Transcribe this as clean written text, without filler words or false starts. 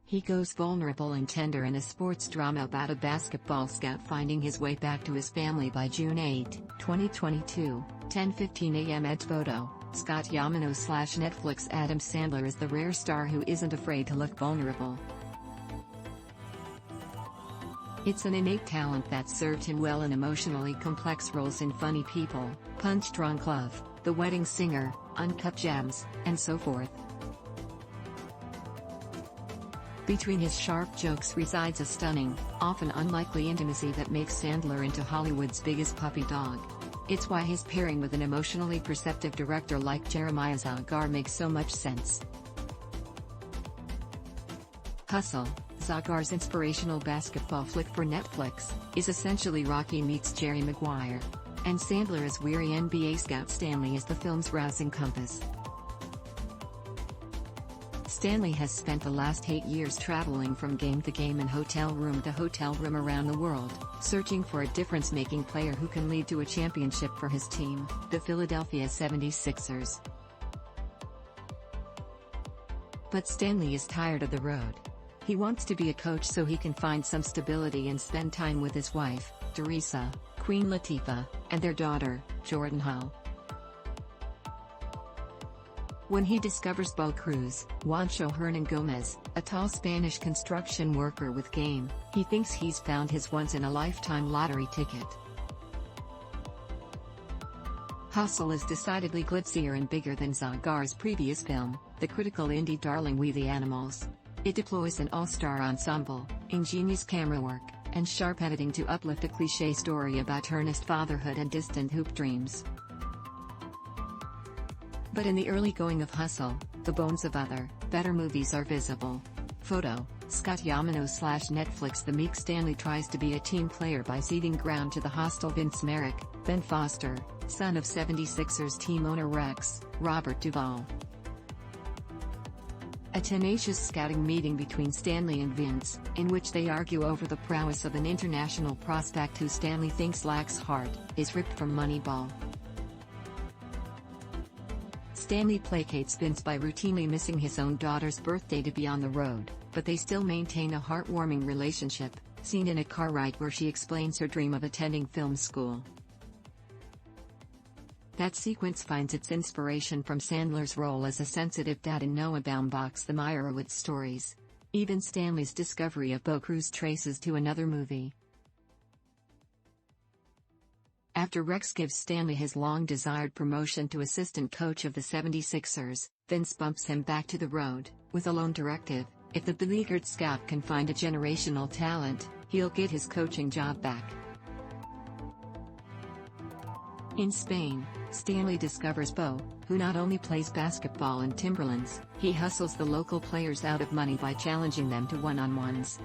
He goes vulnerable and tender in a sports drama about a basketball scout finding his way back to his family by June 8, 2022, 10:15 a.m. EDTPhoto. Scott Yamano / NetflixAdam Sandler is the rare star who isn't afraid to look vulnerable. It's an innate talent that served him well in emotionally complex roles in Funny People, Punch Drunk Love, The Wedding Singer, Uncut Gems, and so forth. Between his sharp jokes resides a stunning, often unlikely intimacy that makes Sandler into Hollywood's biggest puppy dog. It's why his pairing with an emotionally perceptive director like Jeremiah Zagar makes so much sense. Hustle, Zagar's inspirational basketball flick for Netflix, is essentially Rocky meets Jerry Maguire. And Sandler as weary NBA scout Stanley is the film's rousing compass. Stanley has spent the last 8 years traveling from game to game and hotel room to hotel room around the world, searching for a difference-making player who can lead to a championship for his team, the Philadelphia 76ers. But Stanley is tired of the road. He wants to be a coach so he can find some stability and spend time with his wife, Teresa, Queen Latifah, and their daughter, Jordan. When he discovers Bo Cruz, Juancho Hernangomez, a tall Spanish construction worker with game, he thinks he's found his once-in-a-lifetime lottery ticket. Hustle is decidedly glitzier and bigger than Zagar's previous film, the critical indie darling We the Animals. It deploys an all-star ensemble, ingenious camerawork, and sharp editing to uplift a cliché story about earnest fatherhood and distant hoop dreams. But in the early going of Hustle, the bones of other, better movies are visible. Photo, Scott Yamano / NetflixThe Meek Stanley tries to be a team player by ceding ground to the hostile Vince Merrick, Ben Foster, son of 76ers team owner Rex, Robert Duvall. A tenacious scouting meeting between Stanley and Vince, in which they argue over the prowess of an international prospect who Stanley thinks lacks heart, is ripped from Moneyball. Stanley placates Vince by routinely missing his own daughter's birthday to be on the road, but they still maintain a heartwarming relationship, seen in a car ride where she explains her dream of attending film school. That sequence finds its inspiration from Sandler's role as a sensitive dad in Noah Baumbach's The Meyerowitz Stories. Even Stanley's discovery of Bo Cruz traces to another movie. After Rex gives Stanley his long-desired promotion to assistant coach of the 76ers, Vince bumps him back to the road, with a lone directive: if the beleaguered scout can find a generational talent, he'll get his coaching job back. In Spain, Stanley discovers Bo, who not only plays basketball in Timberlands, he hustles the local players out of money by challenging them to one-on-ones.